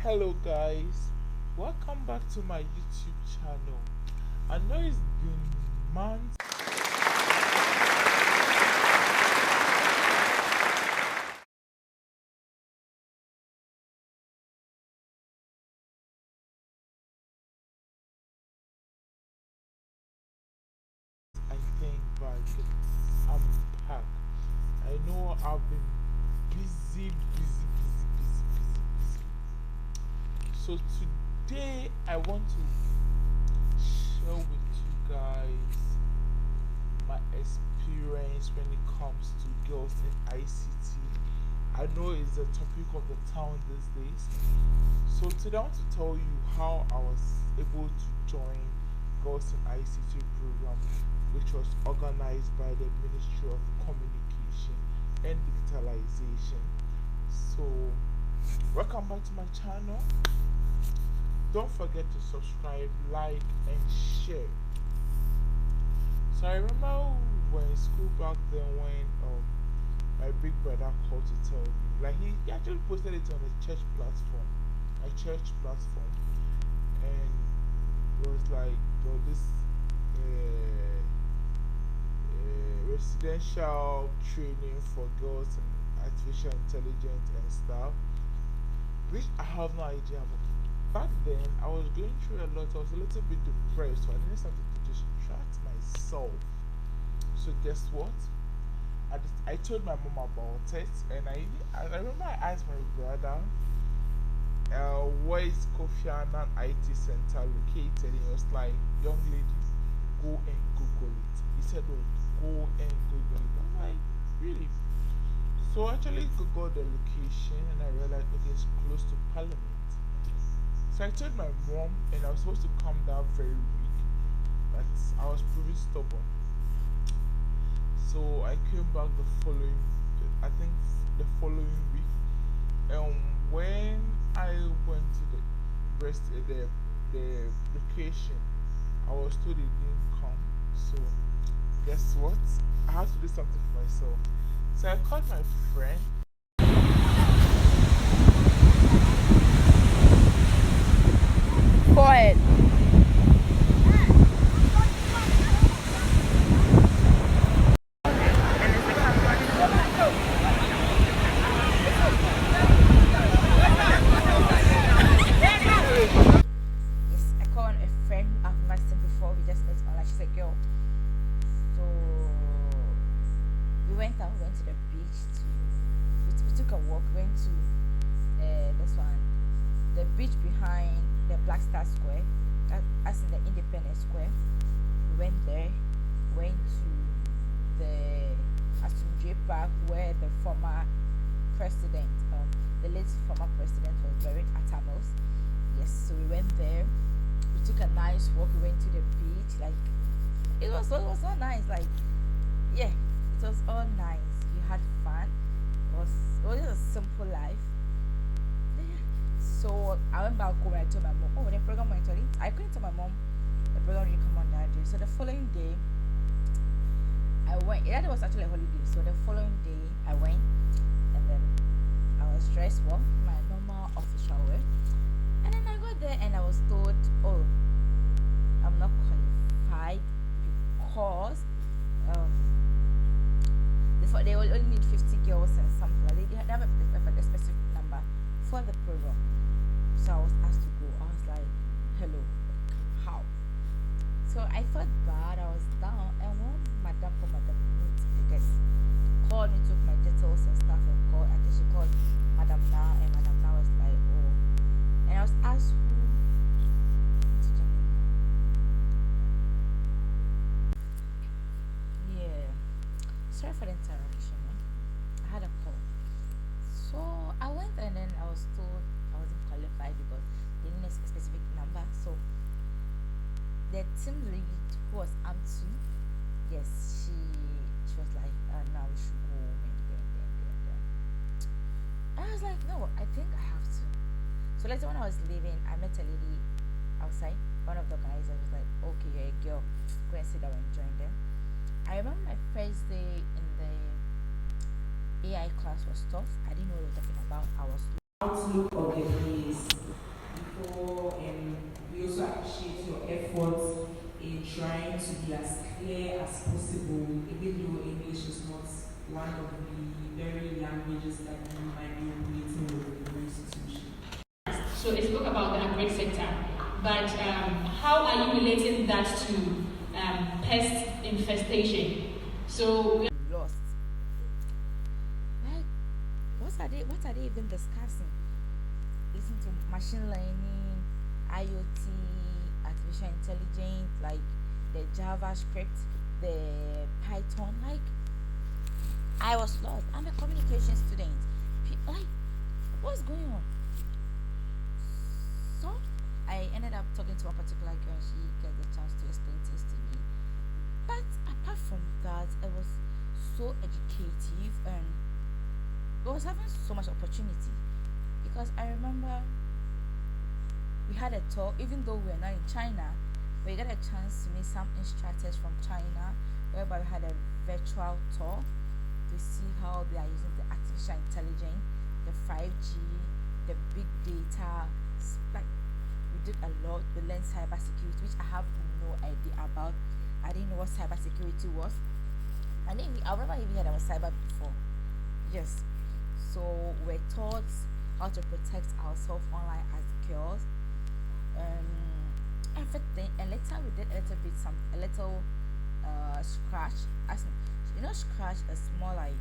Hello, guys. Welcome back to my YouTube channel. I know it's been months. I think, but I'm back. I know I've been busy. So today I want to share with you guys my experience when it comes to girls in ICT. I know it's the topic of the town these days. So today I want to tell you how I was able to join Girls in ICT program, which was organized by the Ministry of Communication and Digitalization. So welcome back to my channel. Don't forget to subscribe, like, and share. So I remember when school back then when my big brother called to tell me, like he actually posted it on a church platform, and it was like, well, this residential training for girls in artificial intelligence and stuff, which I have no idea about. Back then, I was going through a lot. I was a little bit depressed, so I needed something to distract myself. So guess what? I told my mom about it, and I remember I asked my brother, where is Kofi Annan IT Center located? And he was like, young lady, go and Google it. He said, oh, go and Google it. I'm like, really? So I actually Googled the location, and I realized, okay, it's close to Parliament. So I told my mom, and I was supposed to come that very week, but I was pretty stubborn. So I came back I think the following week, and when I went to the location, I was told it didn't come. So guess what? I had to do something for myself. So I called my friend. Go ahead. Yes, I called a friend I've never seen before. We just met online. She's a girl. So we went to the beach we took a walk, went to this one, the beach behind the Black Star Square, as in the Independence Square. We went there, went to the Asumdre Park where the former president, the late former president was buried at Tamils. Yes, so we went there. We took a nice walk. We went to the beach. Like it was so nice. Like yeah, it was all nice. We had fun. It was just a simple life. Yeah. So I went back home and I told my mom, oh, the program went on. I couldn't tell my mom the program didn't come on that day. So the following day, I went. That was actually a holiday. So the following day, I went, and then I was dressed well, my normal official wear. And then I got there and I was told, oh, I'm not qualified because um, they will only need 50 girls and something. Like they have a specific number for the program. So I was asked to go. I was like, hello, how? So I felt bad. I was down. And one madam from Madam Note, I guess, called me, took my details and stuff, and called. I think she called Madam Na, and Madam Na was like, oh. And I was asked who. Yeah. Sorry for the interruption. I had a call. So I went and then I was told I wasn't qualified because they needed a specific number. So the team lead who was Amtu, yes, she was like, now we should go home and then. I was like, no, I think I have to. So later when I was leaving, I met a lady outside, one of the organizers was like, okay, you're a girl, go and sit down and join them. I remember my first day in the AI class was tough. I didn't know what they were talking about. I was outlook of the days. before, and we also appreciate your efforts in trying to be as clear as possible, even though English is not one of the very languages that you might be operating with in your institution. So it spoke about the agri sector, but how are you relating that to pest infestation? So lost. Like, what are they even discussing? Listen to machine learning, IoT, artificial intelligence, like the JavaScript, the Python. Like, I was lost. I'm a communication student. Like, what's going on? So I ended up talking to a particular girl. She got the chance to explain things to me. But apart from that, it was so educative, and it was having so much opportunity, because I remember we had a talk, even though we are not in China, we got a chance to meet some instructors from China, whereby we had a virtual tour to see how they are using the artificial intelligence, the 5G, the big data. Like, we did a lot. We learned cybersecurity, which I have no idea about. I didn't know what cybersecurity was. I remember even heard about cyber before. Yes. So we're taught how to protect ourselves online as girls. Everything, and later we did a little scratch. As scratch is more like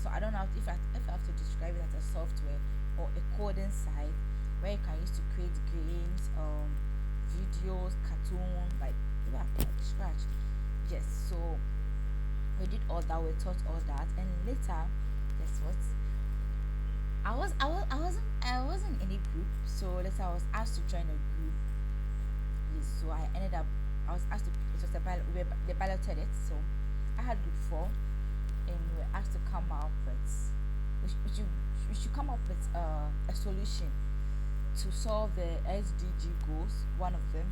I don't know if I have to describe it as a software or a coding site where you can use to create games, videos, cartoons, like, yeah, like scratch. Yes. So we did all that. We taught all that, and later, guess what? I wasn't in a group, so later I was asked to join a group. Yes, so I ended up I was asked to it was a ballot they balloted it, so I had group four, and we were asked to come up with we should come up with a solution to solve the SDG goals, one of them,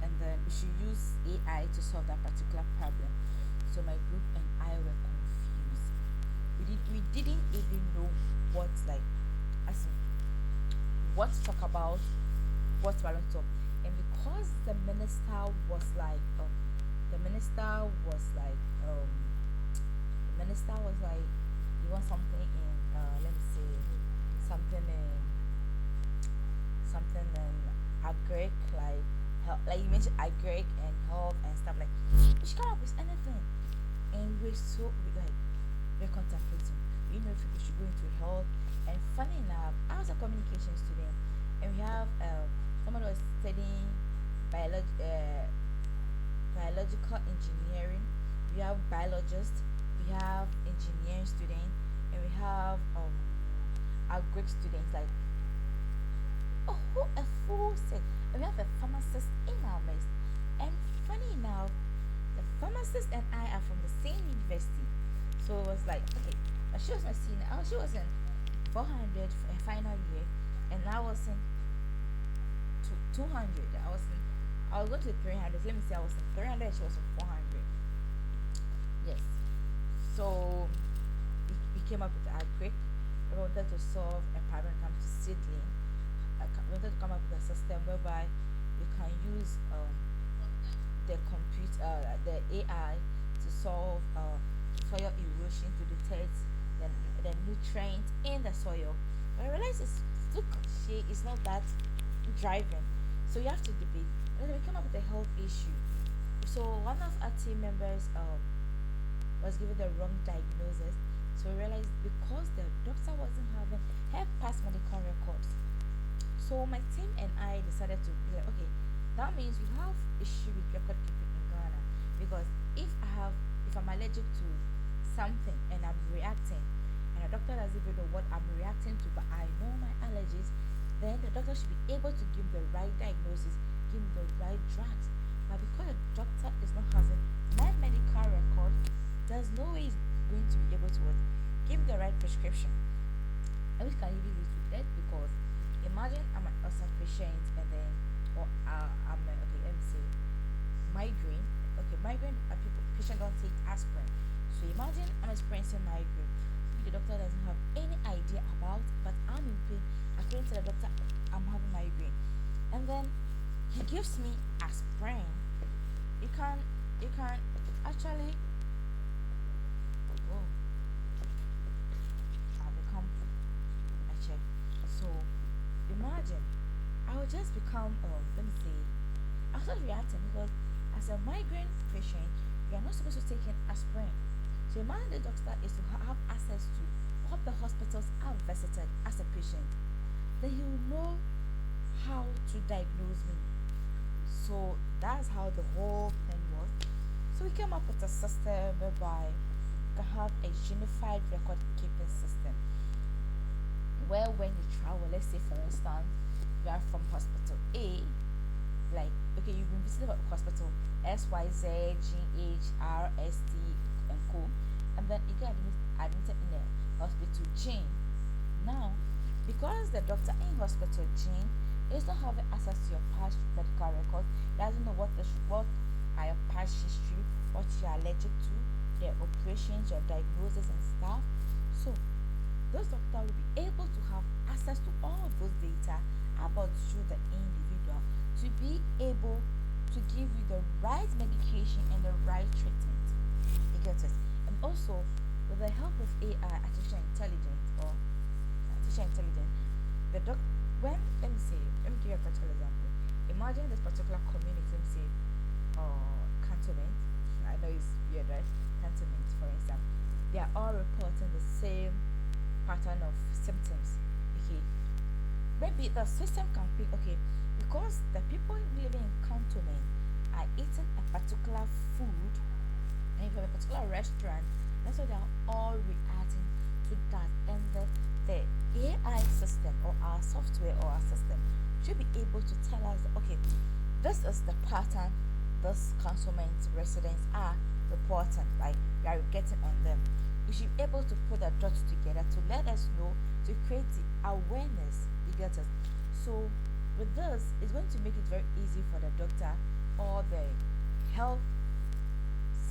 and then we should use AI to solve that particular problem. So my group and I were confused. We didn't even know what, like, as in, what to talk about, what to talk, and because the minister was like, the minister was like, you want something in, let me say, something in agric, like like you mentioned agric and health and stuff, like we should come up with anything, and we're contemplating, if we should go into health. And funny enough, I was a communication student, and we have someone who was studying biological engineering. We have biologists, we have engineering students, and we have agric students, like a full set. And we have a pharmacist in our midst. And funny enough, the pharmacist and I are from the same university. So it was like, okay, but she was my senior. She was in 400 for a final year, and I was in 200. I was going to 300. Let me say I was in 300. She was in 400. Yes. So we came up with our quick. We wanted to solve a problem when it comes to seedling. We wanted to come up with a system whereby we can use the AI to solve soil erosion, to detect the nutrients in the soil. But I realized it's too cliche. It's not that driving. So you have to debate. And then we came up with a health issue. So one of our team members was given the wrong diagnosis. So we realized because the doctor wasn't having her past medical records. So my team and I decided to be like, okay, that means we have issue with record keeping in Ghana, because if I'm allergic to something and I'm reacting, and the doctor doesn't even know what I'm reacting to, but I know my allergies, then the doctor should be able to give the right diagnosis, give the right drugs. But because the doctor is not having my medical record, there's no way he's going to be able to give the right prescription. And we can even use with that, because imagine I'm an ulcer patient, and then, or okay, let me say migraine. Okay, migraine, patient don't take aspirin. So imagine I'm experiencing migraine. maybe the doctor doesn't have any idea about, but I'm in pain. According to the doctor, I'm having migraine, and then he gives me aspirin. You can actually, oh, I'll become a check. So imagine I will just become, let me say, I'll start reacting because as a migraine patient, you are not supposed to take in aspirin. So imagine the doctor is to have access to all the hospitals I've visited as a patient. Then he will know how to diagnose me. So that's how the whole thing was. So we came up with a system whereby we can have a unified record keeping system where when you travel, let's say for instance, you are from hospital A, like okay, you've been visited by hospital XYZ, GHRST and co, and then you get admitted in the hospital G. Now, because the doctor in hospital G is not having access to your past medical records, doesn't know what are your past history, what you are allergic to, their operations, your diagnosis and stuff. So those doctors will be able to have access to all of those data about you, the individual, to be able to give you the right medication and the right treatment. You get it? And also, with the help of AI, artificial intelligence, the doc when let me give you a practical example. Imagine this particular community, let me say, cantonment. I know it's weird, right? Cantonment, for instance. They are all reporting the same pattern of symptoms. Okay. Maybe the system can pick, okay, because the people living in cantonment are eating a particular food and from a particular restaurant, that's why they are all reacting to that. And the AI system or our software or our system should be able to tell us, okay, this is the pattern this cantonment residents are reporting, like we are getting on them. We should be able to put the dots together to let us know, to create the awareness. You get us. So with this, it's going to make it very easy for the doctor or the health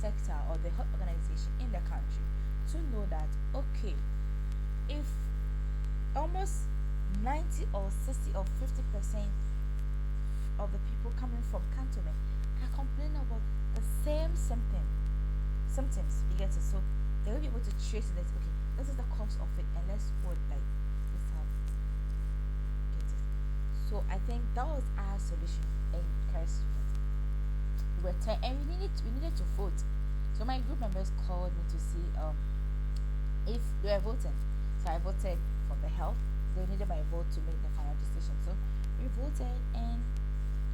sector or the health organization in the country to know that, okay, if almost 90 or 60 or 50% of the people coming from cantonment are complaining about the same symptoms, you get it. So they will be able to trace it. Okay, this is the cause of it, and let's put like this how get it. So I think that was our solution in Christmas. And we needed to vote. So my group members called me to see if we were voting. So I voted for the health. They needed my vote to make the final decision. So we voted, and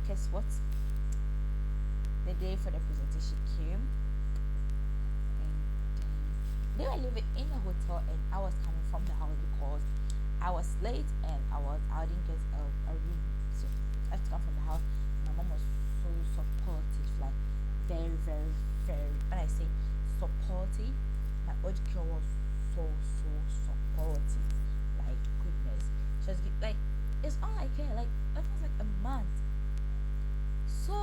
guess what? The day for the presentation came, and they were living in a hotel, and I was coming from the house because I was late and I didn't get a room. So I had to come from the house. My mom was so supportive, like very, very, very. When I say supportive, my old girl was so supportive. Like goodness, she was like, it's all I care. Like that was like a month. So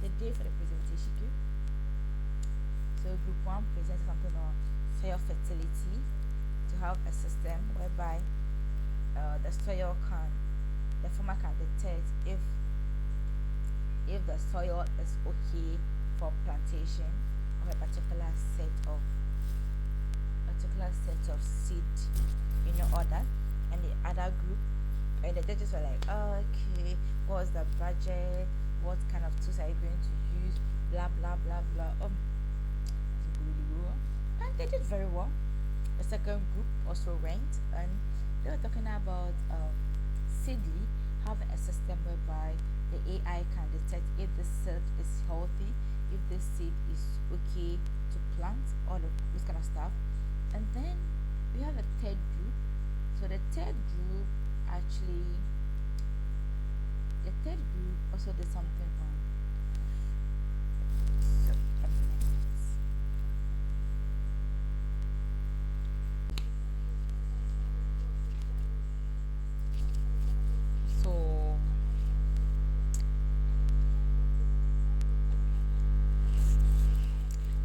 the day for the presentation came. So group one presented something on soil fertility, to have a system whereby the farmer can detect if the soil is okay for plantation of a particular set of seed, order. And the other group, and the judges were like, oh, okay, what's the budget, what kind of tools are you going to use, blah blah blah blah. And they did very well. The second group also went, and they were talking about seedly having a system whereby the AI can detect if the seed is healthy, if the seed is okay to plant, all of this kind of stuff. And then we have a third group. So the third group also did something on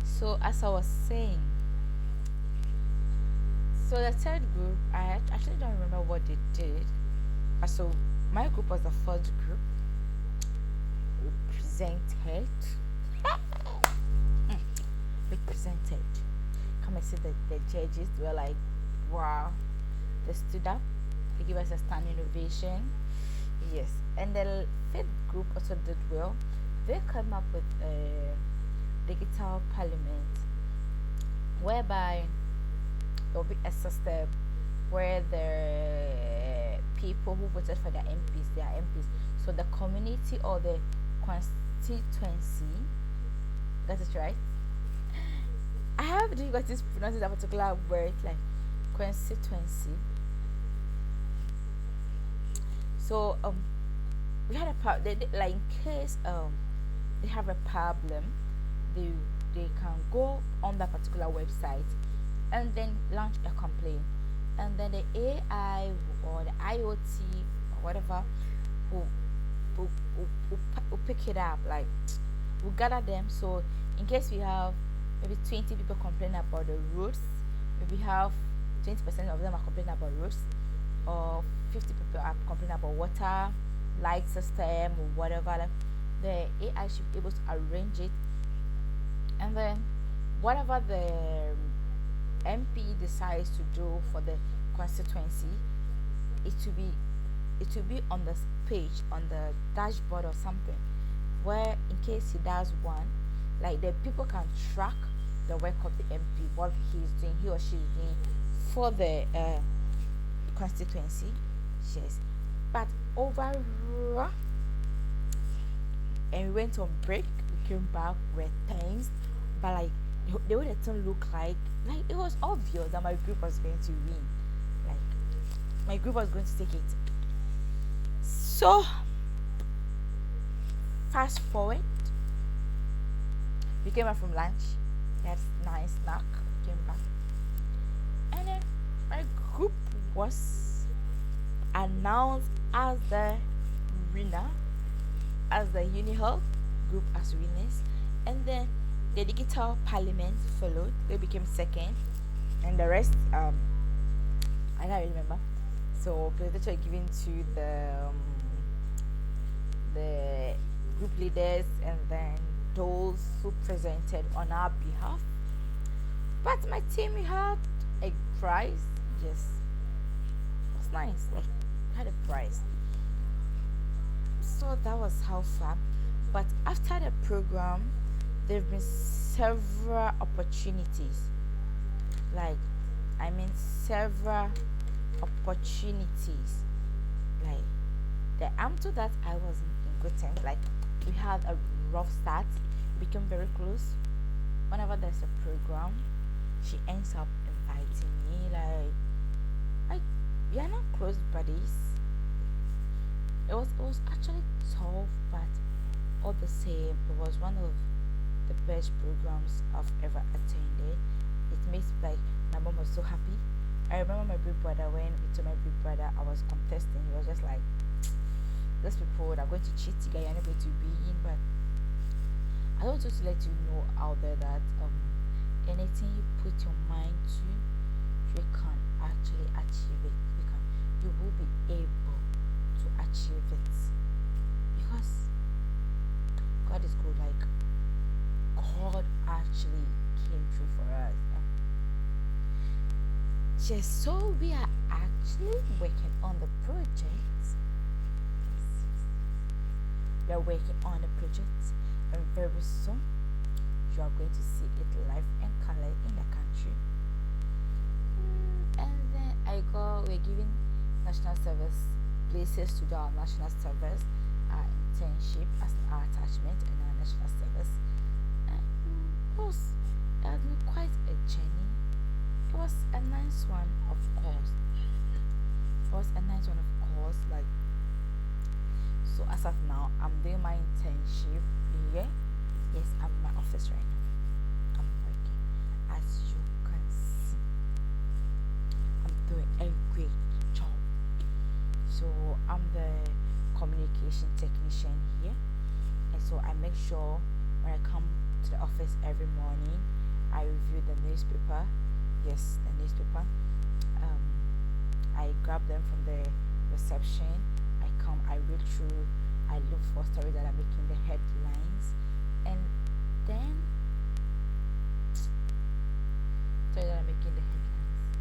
so as I was saying, So the third group, I actually don't remember what they did. So my group was the first group. We presented. We presented. Come and see the judges. They were like, wow. They stood up. They gave us a standing ovation. Yes. And the fifth group also did well. They came up with a digital parliament whereby there will be a system where the people who voted for their MPs, they are MPs. So the community or the constituency, that is right. I have difficulties pronouncing that particular word, like constituency. So we had a problem. Like in case they have a problem, they they can go on that particular website and then launch a complaint, and then the AI or the IoT or whatever will will pick it up. Like we'll gather them. So in case we have maybe 20 people complaining about the roads, maybe have 20% of them are complaining about roads, or 50 people are complaining about water, light system, or whatever. Like, the AI should be able to arrange it, and then whatever the MP decides to do for the constituency, it will be on the page on the dashboard or something, where in case he does one, like the people can track the work of the MP, what he or she is doing for the constituency. Yes, but overall, and we went on break. We came back with things, but like the way the thing looked like it was obvious that my group was going to win. Like my group was going to take it. So fast forward, we came back from lunch. We had nice snack. Came back, and then my group was announced as the winner, as the UniHealth group as winners, and then the digital parliament followed. They became second, and the rest I don't remember. So presentation were given to the group leaders and then those who presented on our behalf. But my team, we had a prize. Yes, it was nice. Like we had a prize. So that was how far. But after the program, there have been several opportunities. Like, I mean, several opportunities. Like, the AMTO that I was in good terms, like, we had a rough start, became very close. Whenever there's a program, she ends up inviting me. Like, we are not close buddies. It was actually tough, but all the same, it was one of the best programs I've ever attended. It makes like my mom was so happy. I remember my big brother, when we told my big brother I was contesting, he was just like, those people that are going to cheat you guys, you're not going to be in. But I want to let you know out there that anything you put your mind to, you can actually achieve it. You will be able to achieve it, because God is good. Like God actually came through for us. Just so we are actually working on the project. We are working on the project, and very soon you are going to see it live and color in the country. And then we're giving national service places to do our national service, our internship as our attachment in our national service. And it has been quite a journey. It was a nice one, of course. Like, so as of now, I'm doing my internship here. Yes, I'm in my office right now. I'm working. As you can see, I'm doing a great job. So I'm the communication technician here, and so I make sure when I come to the office every morning, I review the newspaper. yes, the newspaper. Um, I grab them from the reception. I come, I read through, I look for stories that are making the headlines, and then stories that are making the headlines,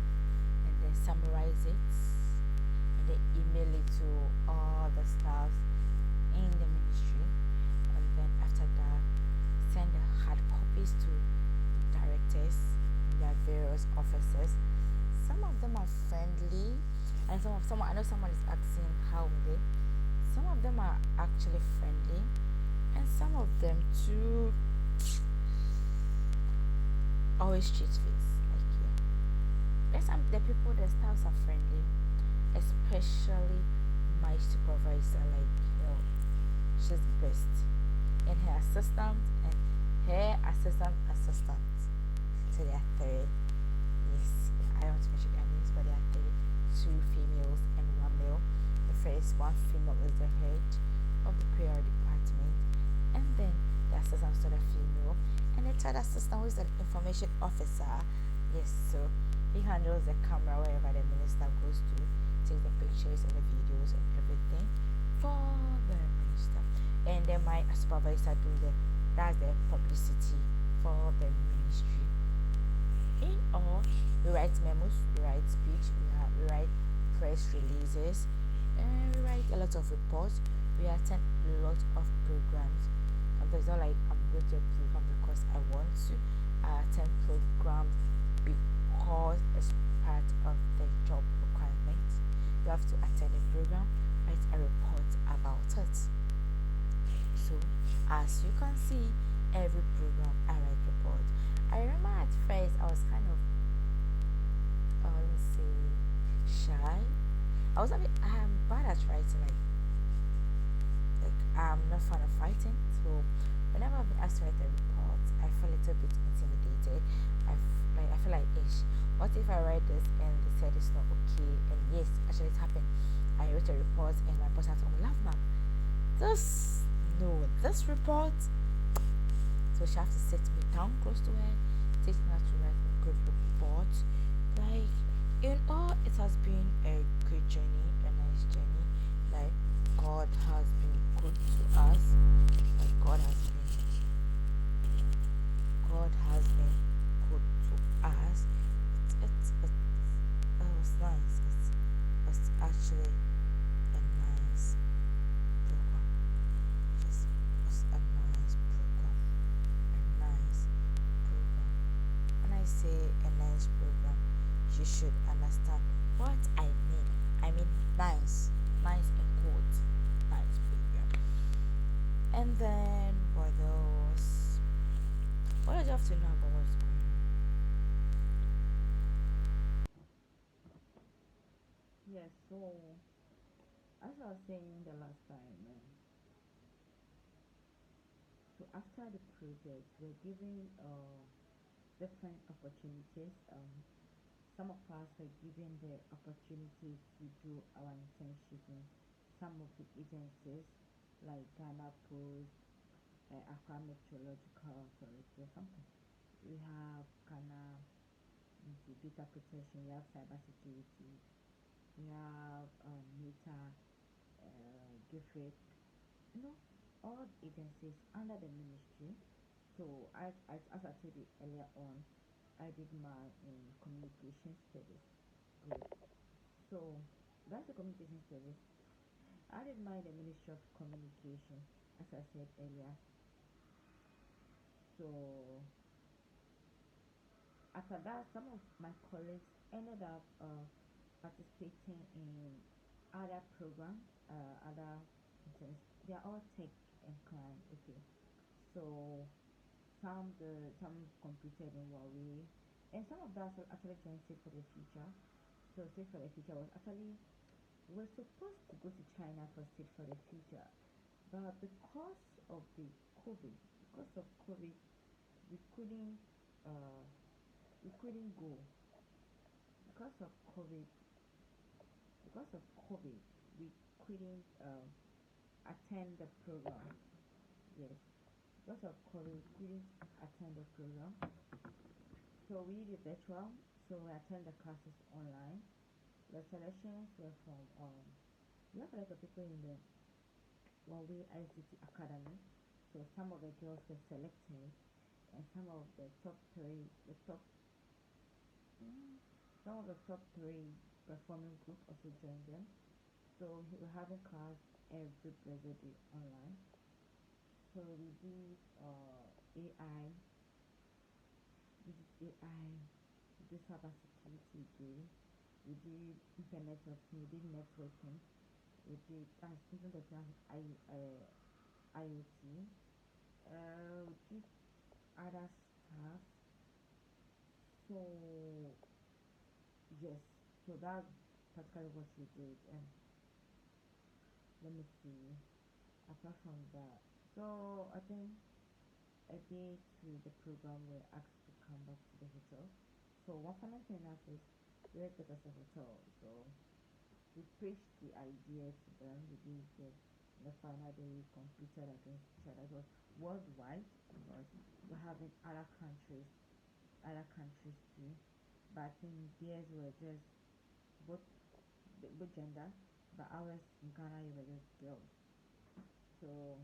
and then summarize it, and then email it to all the staff in the ministry, and then after that, send the hard copies to the directors in their various offices. Some of them are friendly, and some I know someone is asking how are they. Some of them are actually friendly, and some of them too always cheat face. Like yeah, there's some the people the staffs are friendly, especially my supervisor. Like she's the best, and her assistant and her assistant. So there are three. Yes, I don't want to mention their names, but there are three, two females and one male. The first one female is the head of the PR department, and then the assistant is the female, and the third assistant who is the information officer. Yes, so he handles the camera wherever the minister goes to, takes the pictures and the videos and everything for the minister. And then my supervisor does that's the publicity for the ministry. In all, we write memos, we write speech, we write press releases, and we write a lot of reports. We attend a lot of programs. Sometimes it's not like I'm going to a program because I want to. I attend programs because it's part of the job requirement. You have to attend a program, write a report about it. So, as you can see, every program I write report. I remember at first I was kind of, let me say, shy. I'm bad at writing. Like I'm not fan of writing. So whenever I've been asked to write a report, I feel a little bit intimidated. I feel like, ish. What if I write this and they said it's not okay? And yes, actually it happened. I wrote a report and my boss had to laugh, ma'am. This report. So she has to sit me down close to her, teach me how to write a good report. Like in all, it has been a good journey, a nice journey. Like God has been good to us. Like God has been good to us. It was nice. It was actually a nice program. Just was a nice program. A nice program. When I say a nice program, you should understand what I mean. I mean nice. Nice and good. Nice program. And then what else? What else do you have to know about what's going on? Yes, so as I was saying the last time, so after the project, we're given different opportunities. Some of us were given the opportunity to do our internship in some of the agencies like Ghana Post, Accra Meteorological Authority or something. We have Ghana data protection, we have cyber security, we have Meta, GIFRIC, you know, all agencies under the ministry. So as I told you earlier on, I did my communication studies. Good. So that's the communication studies. I did my in the Ministry of Communication, as I said earlier. So after that, some of my colleagues ended up participating in other programs, other interns. They are all tech inclined. Okay, so some competed in Huawei, and some of us actually joined Save for the Future. So Save for the Future was actually we're supposed to go to China for Save for the Future, but because of COVID, we couldn't uh, we couldn't go because of COVID because of COVID we couldn't attend the program. Yes, because of COVID we couldn't attend the program. So we did it virtual. So we attend the classes online. The selections were from we have a lot of people in the Huawei ICT Academy. So some of the girls were selected, and mm, some of the top three performing group also joined them. So we're having class every blessed day online. So we did AI, we did AI, we did cybersecurity day, we did internet of things, we did networking, we did internet of IoT, we did other stuff. So yes, so that's practically what we did. And let me see. Apart from that, so I think a day to the program we're asked to come back to the hotel. So one final thing enough is let's get us a hotel. So we pitched the idea to them. We did the final day we competed against each other. It was worldwide because we're having other countries too. But I think theirs were just both both gender, but ours in Ghana you were just girls. So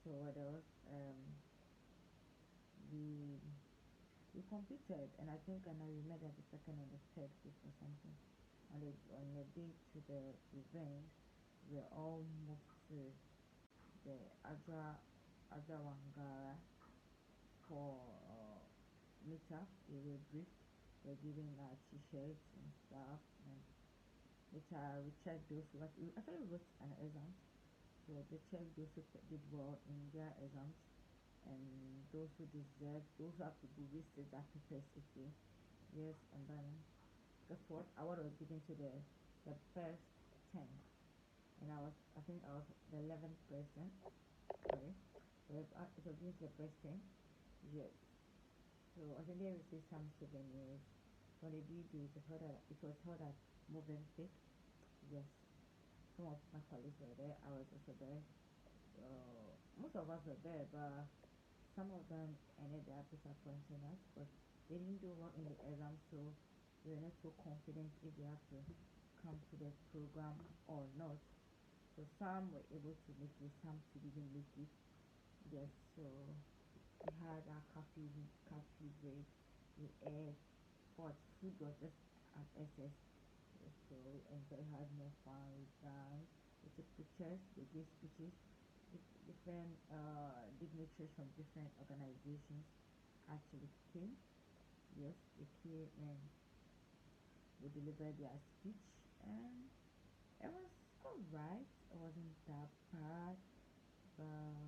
what else? We we competed, and I think and we met at the second and the third group or something. On the day to the event, we all moved to the Adra Wangara for meetup. We were briefed. We were given t-shirts and stuff, and later we checked those who we actually wrote an exam. So they checked those who did well in their exams, and those who have to go research their papers again. Yes, and then guess what? Award was given to the first 10, and I think I was the 11th person. Sorry, it was given to the first 10. Yes. So I think they received some souvenirs. When they did this, it was held at Movenpick. Yes. Some of my colleagues were there. I was also there. Most of us were there, but some of them ended up disappointing us because they didn't do well in the exam, so we were not so confident if they have to come to the program or not. So some were able to make it, some didn't make it. Yes, so we had our coffee break. We ate, but food was just at SS. Yes, so we enjoyed, had more fun, we danced, we took pictures, we gave speeches. Different dignitaries from different organizations actually came. Yes, they came and we delivered their speech, and it was alright. It wasn't that bad, but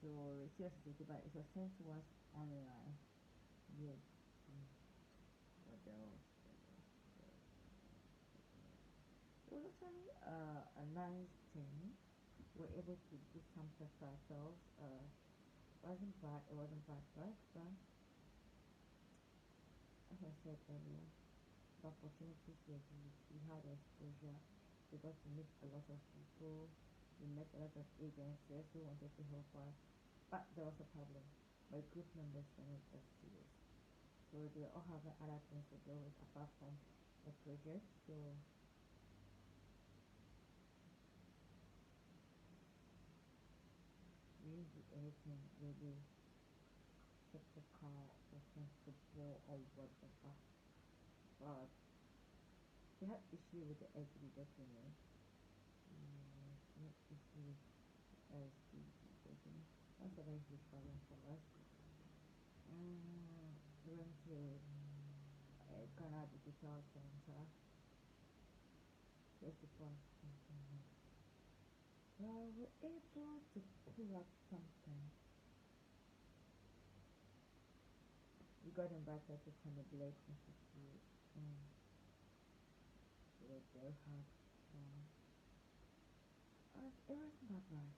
so it's just but it was sent to us online. Yes. What else? It was actually a nice thing. We're able to do something for ourselves. It wasn't bad, but as I said earlier, the opportunities were huge. We had exposure. We got to meet a lot of people. We met a lot of agencies who wanted to help us. But there was a problem. My group members were not that serious. So they all have other things to deal with apart from the project. So we didn't do anything really typical or football or whatever. But we had issue with the SB document. We had issue with SBD document. That's a very huge problem for us. We went to Ghana Digital Center just to post something. Well, we're able to pull up something. We got invited to Tony Black Institute, and we were there, had fun. It wasn't that bad.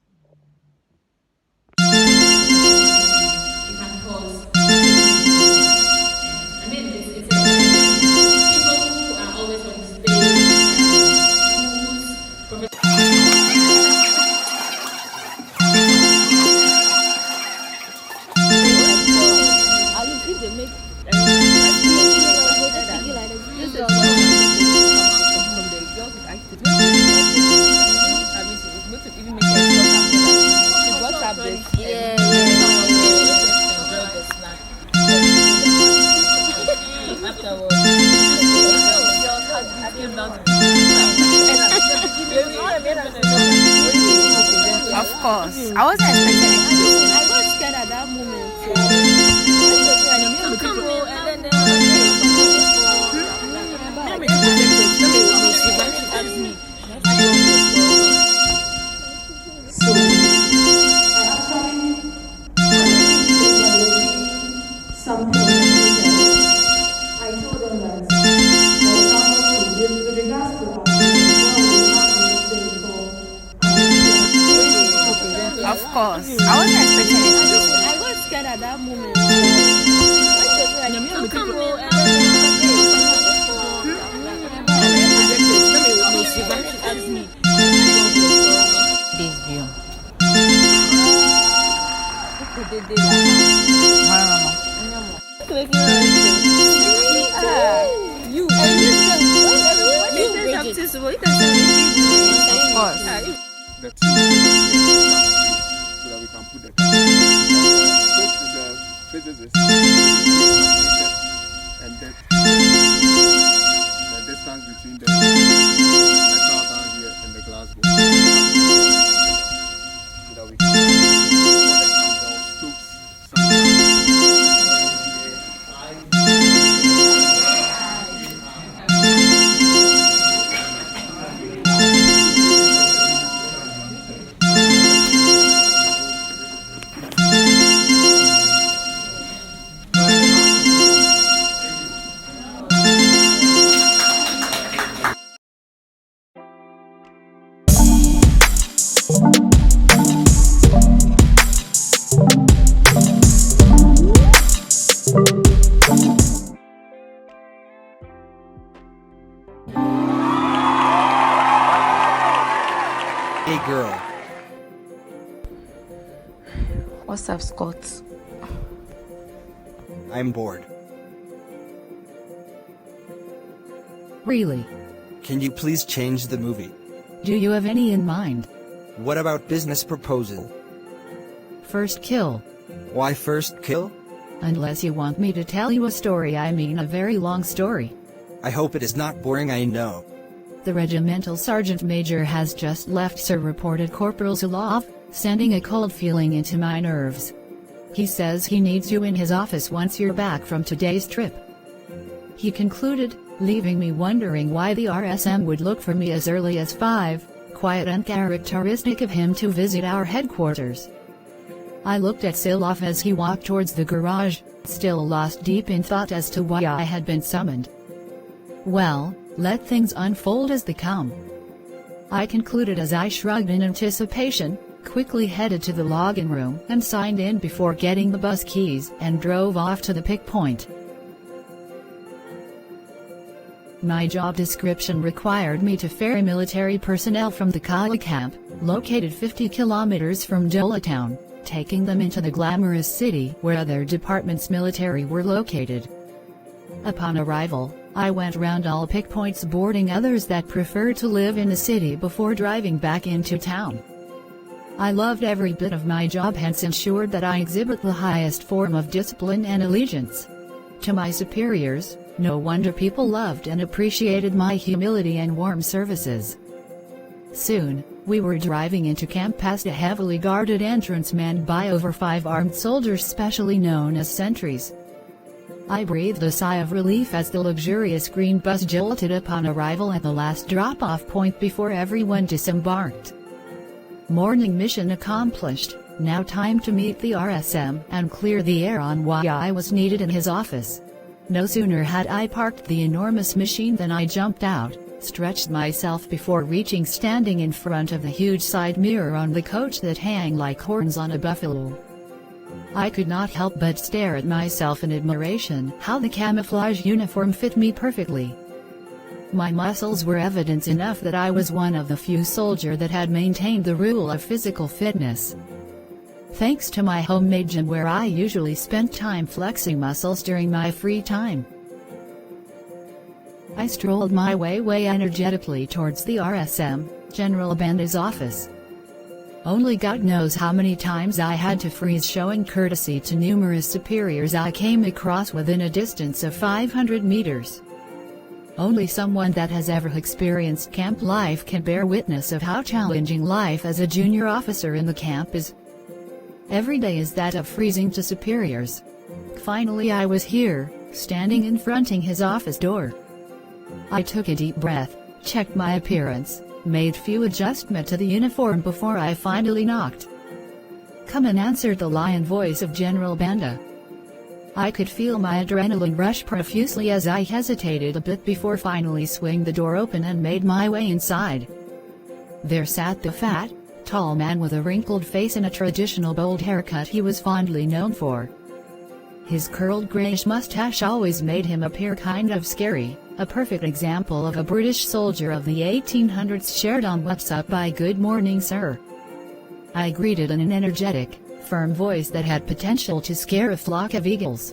You can pause. I mean, it's people who are always on stage, So Of course. I wasn't expecting it. I got scared at that moment. So, I actually something I told them that with regards to Of course. I wasn't expecting it. I got scared at that moment. This view. Of course. The two so that we can put the Stokes is a physicist and that the distance between the metal down here and the glass bowl so that we can for example Stokes Hey girl, What's up, Scott? I'm bored. Really? Can you please change the movie? Do you have any in mind? What about business proposal? First kill. Why first kill? Unless you want me to tell you a story, I mean a very long story. I hope it is not boring, I know. The regimental sergeant major has just left, sir, reported Corporal Zulov, sending a cold feeling into my nerves. He says he needs you in his office once you're back from today's trip. He concluded, leaving me wondering why the RSM would look for me as early as 5, quite uncharacteristic of him to visit our headquarters. I looked at Zulov as he walked towards the garage, still lost deep in thought as to why I had been summoned. Well, let things unfold as they come. I concluded as I shrugged in anticipation, quickly headed to the login room and signed in before getting the bus keys and drove off to the pick point. My job description required me to ferry military personnel from the Kala camp, located 50 kilometers from Jolatown, taking them into the glamorous city where other departments' military were located. Upon arrival, I went round all pick points, boarding others that preferred to live in the city before driving back into town. I loved every bit of my job, hence ensured that I exhibit the highest form of discipline and allegiance to my superiors. No wonder people loved and appreciated my humility and warm services. Soon, we were driving into camp past a heavily guarded entrance manned by over 5 armed soldiers, specially known as sentries. I breathed a sigh of relief as the luxurious green bus jolted upon arrival at the last drop-off point before everyone disembarked. Morning mission accomplished, now time to meet the RSM and clear the air on why I was needed in his office. No sooner had I parked the enormous machine than I jumped out, stretched myself before reaching standing in front of the huge side mirror on the coach that hang like horns on a buffalo. I could not help but stare at myself in admiration. How the camouflage uniform fit me perfectly. My muscles were evidence enough that I was one of the few soldiers that had maintained the rule of physical fitness. Thanks to my homemade gym where I usually spent time flexing muscles during my free time. I strolled my way energetically towards the RSM, General Banda's office. Only God knows how many times I had to freeze showing courtesy to numerous superiors I came across within a distance of 500 meters. Only someone that has ever experienced camp life can bear witness of how challenging life as a junior officer in the camp is. Every day is that of freezing to superiors. Finally I was here, standing in fronting his office door. I took a deep breath, checked my appearance, made few adjustments to the uniform before I finally knocked. "Come in," answered the lion voice of General Banda. I could feel my adrenaline rush profusely as I hesitated a bit before finally swinging the door open and made my way inside. There sat the fat, tall man with a wrinkled face and a traditional bold haircut he was fondly known for. His curled grayish mustache always made him appear kind of scary, a perfect example of a British soldier of the 1800s shared on "What's up" by "Good morning, sir." I greeted in an energetic, firm voice that had potential to scare a flock of eagles.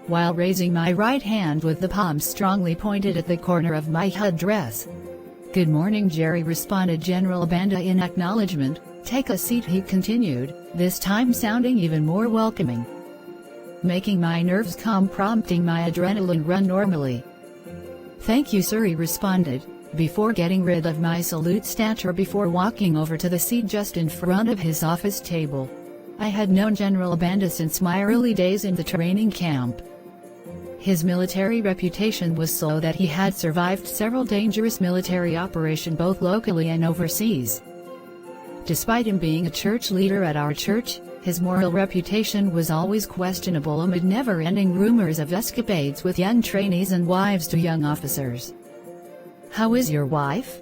While raising my right hand with the palm strongly pointed at the corner of my headdress. "Good morning, Jerry," responded General Banda in acknowledgement. "Take a seat," he continued, this time sounding even more welcoming. Making my nerves calm, prompting my adrenaline run normally. "Thank you, sir," he responded, before getting rid of my salute stature before walking over to the seat just in front of his office table. I had known General Banda since my early days in the training camp. His military reputation was so that he had survived several dangerous military operations both locally and overseas. Despite him being a church leader at our church, his moral reputation was always questionable amid never-ending rumors of escapades with young trainees and wives to young officers. "How is your wife?"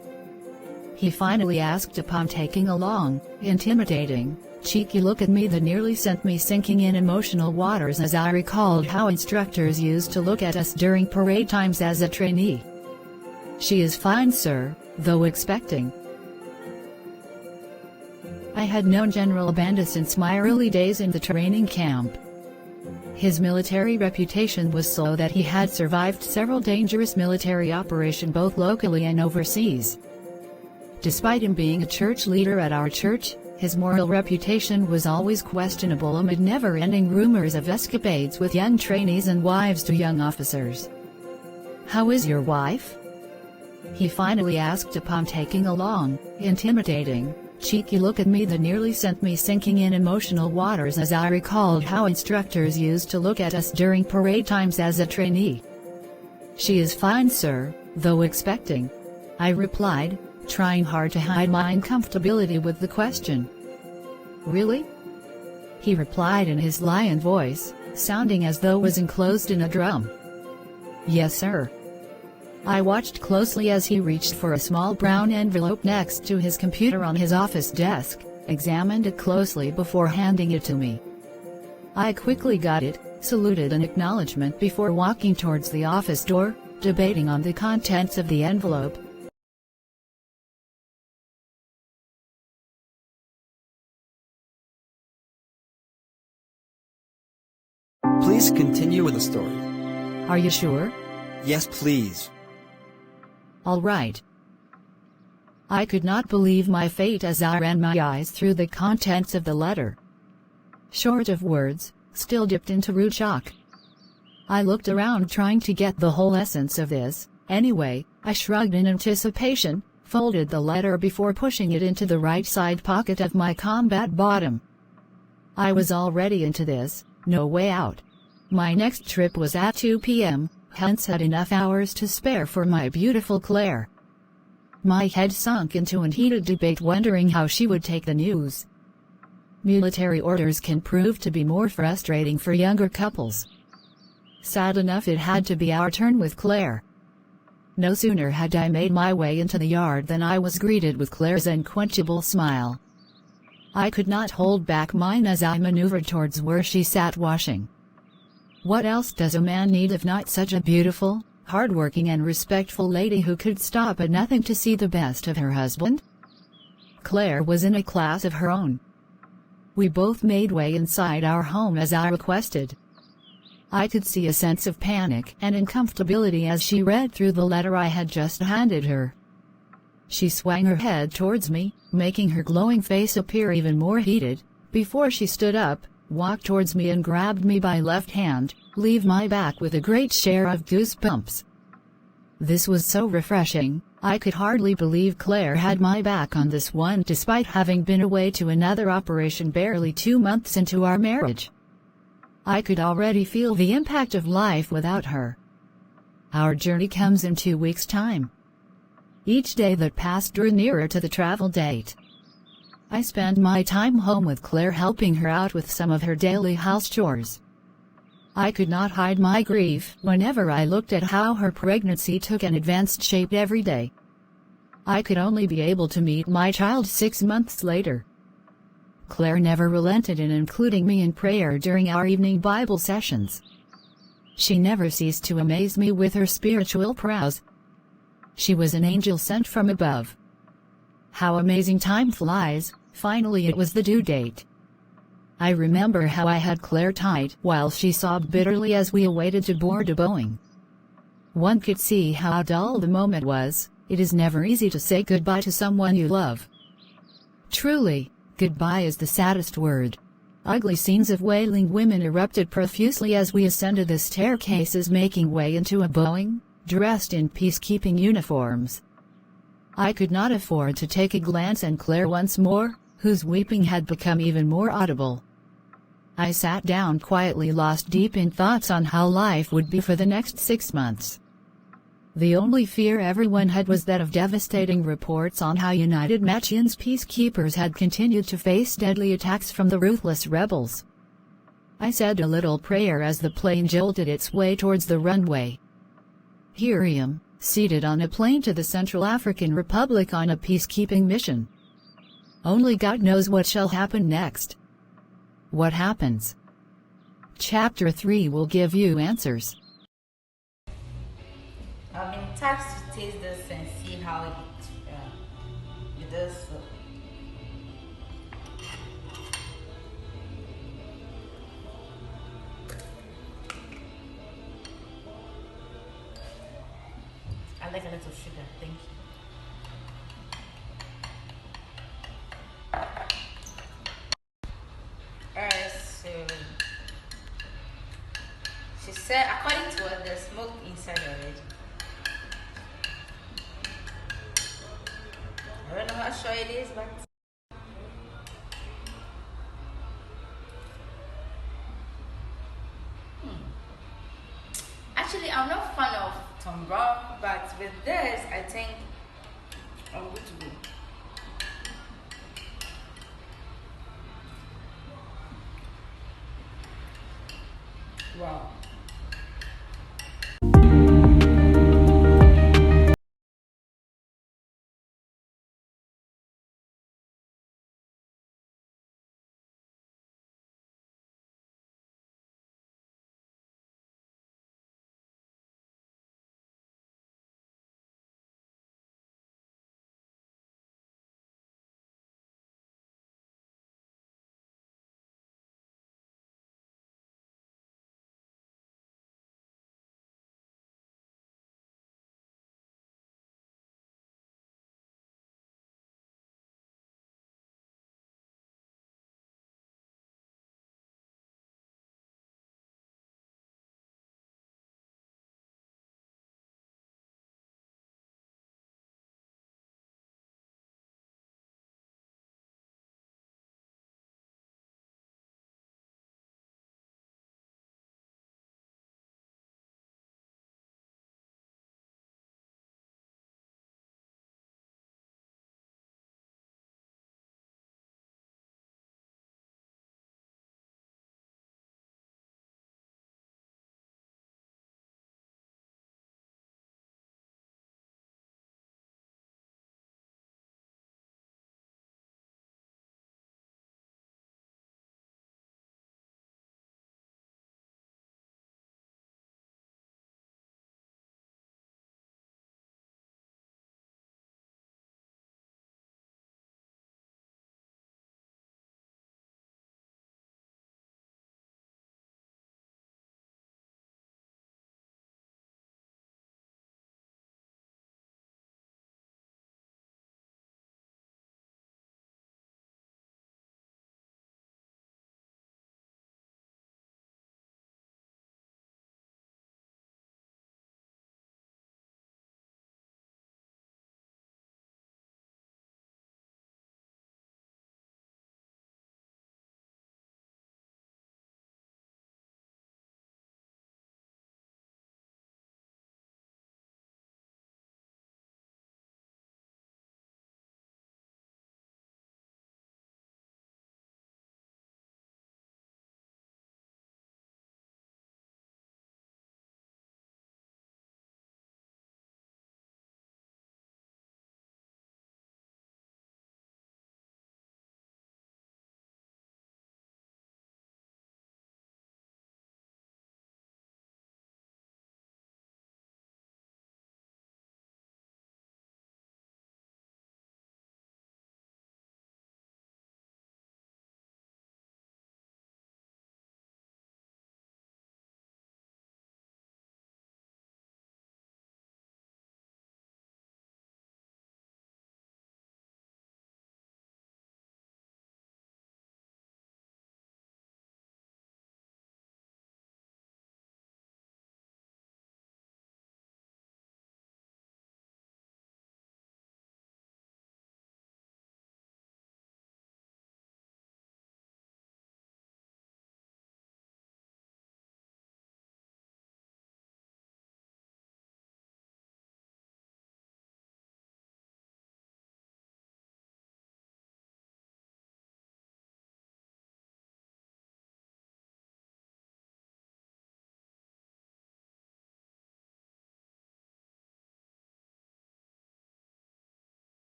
he finally asked upon taking a long, intimidating, cheeky look at me that nearly sent me sinking in emotional waters as I recalled how instructors used to look at us during parade times as a trainee. "She is fine, sir, though expecting." I had known General Banda since my early days in the training camp. His military reputation was so that he had survived several dangerous military operations both locally and overseas. Despite him being a church leader at our church, his moral reputation was always questionable amid never-ending rumors of escapades with young trainees and wives to young officers. "How is your wife?" he finally asked upon taking a long, intimidating, cheeky look at me that nearly sent me sinking in emotional waters as I recalled how instructors used to look at us during parade times as a trainee. "She is fine, sir, though expecting," I replied, trying hard to hide my uncomfortability with the question. "Really?" he replied in his lion voice, sounding as though it was enclosed in a drum. "Yes, sir." I watched closely as he reached for a small brown envelope next to his computer on his office desk, examined it closely before handing it to me. I quickly got it, saluted in acknowledgement before walking towards the office door, debating on the contents of the envelope. Please continue with the story. "Are you sure?" Yes, please. "All right." I could not believe my fate as I ran my eyes through the contents of the letter. Short of words, still dipped into rude shock. I looked around trying to get the whole essence of this. Anyway, I shrugged in anticipation, folded the letter before pushing it into the right side pocket of my combat bottom. I was already into this, no way out. My next trip was at 2 p.m., hence had enough hours to spare for my beautiful Claire. My head sunk into a heated debate wondering how she would take the news. Military orders can prove to be more frustrating for younger couples. Sad enough it had to be our turn with Claire. No sooner had I made my way into the yard than I was greeted with Claire's unquenchable smile. I could not hold back mine as I maneuvered towards where she sat washing. What else does a man need if not such a beautiful, hardworking and respectful lady who could stop at nothing to see the best of her husband? Claire was in a class of her own. We both made way inside our home as I requested. I could see a sense of panic and uncomfortability as she read through the letter I had just handed her. She swung her head towards me, making her glowing face appear even more heated, before she stood up, walked towards me and grabbed me by left hand, leaving my back with a great share of goosebumps. This was so refreshing, I could hardly believe Claire had my back on this one despite having been away to another operation barely 2 months into our marriage. I could already feel the impact of life without her. Our journey comes in 2 weeks' time. Each day that passed drew nearer to the travel date. I spent my time home with Claire, helping her out with some of her daily house chores. I could not hide my grief whenever I looked at how her pregnancy took an advanced shape every day. I could only be able to meet my child 6 months later. Claire never relented in including me in prayer during our evening Bible sessions. She never ceased to amaze me with her spiritual prowess. She was an angel sent from above. How amazing time flies. Finally it was the due date. I remember how I had Claire tight while she sobbed bitterly as we awaited to board a Boeing. One could see how dull the moment was. It is never easy to say goodbye to someone you love. Truly, goodbye is the saddest word. Ugly scenes of wailing women erupted profusely as we ascended the staircases, making way into a Boeing, dressed in peacekeeping uniforms. I could not afford to take a glance at Claire once more, whose weeping had become even more audible. I sat down quietly, lost deep in thoughts on how life would be for the next 6 months. The only fear everyone had was that of devastating reports on how United Nations peacekeepers had continued to face deadly attacks from the ruthless rebels. I said a little prayer as the plane jolted its way towards the runway. Here I am, seated on a plane to the Central African Republic on a peacekeeping mission. Only God knows what shall happen next. What happens? Chapter 3 will give you answers. I've been tasked to taste this and see how it does. So. I like a little sugar, thank you. Alright, so she said according to her there's smoke inside already. I don't know how sure it is, but actually I'm not fan of Tom Brown, but with this I think I'm good to go. Wow.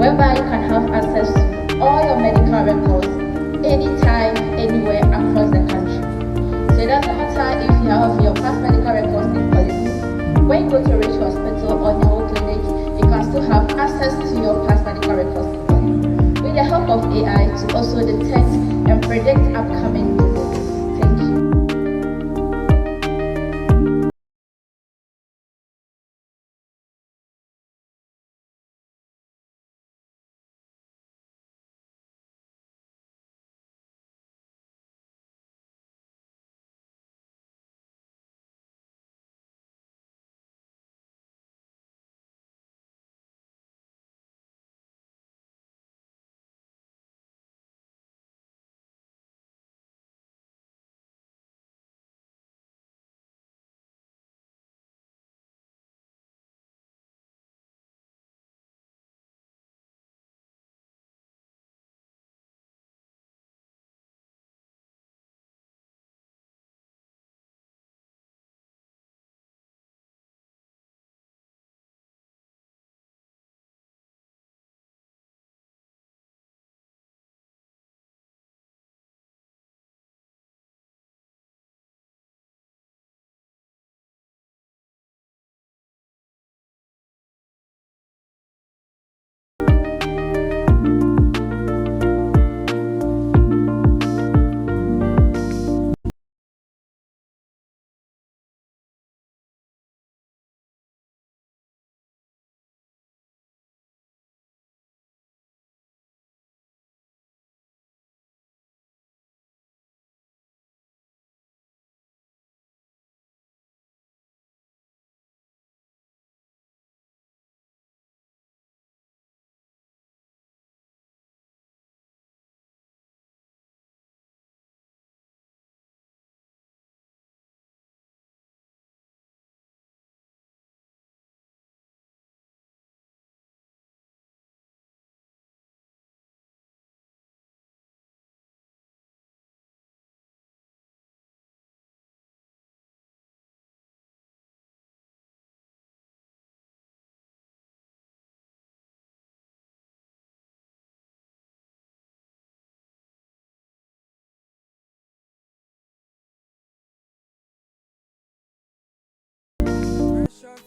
whereby you can have access to all your medical records anytime, anywhere across the country. So it doesn't matter if you have your past medical records invalid. When you go to a rich hospital or new clinic, you can still have access to your past medical records with the help of AI to also detect and predict upcoming diseases. Thank you.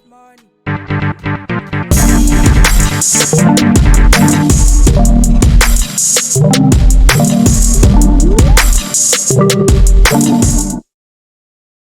Money.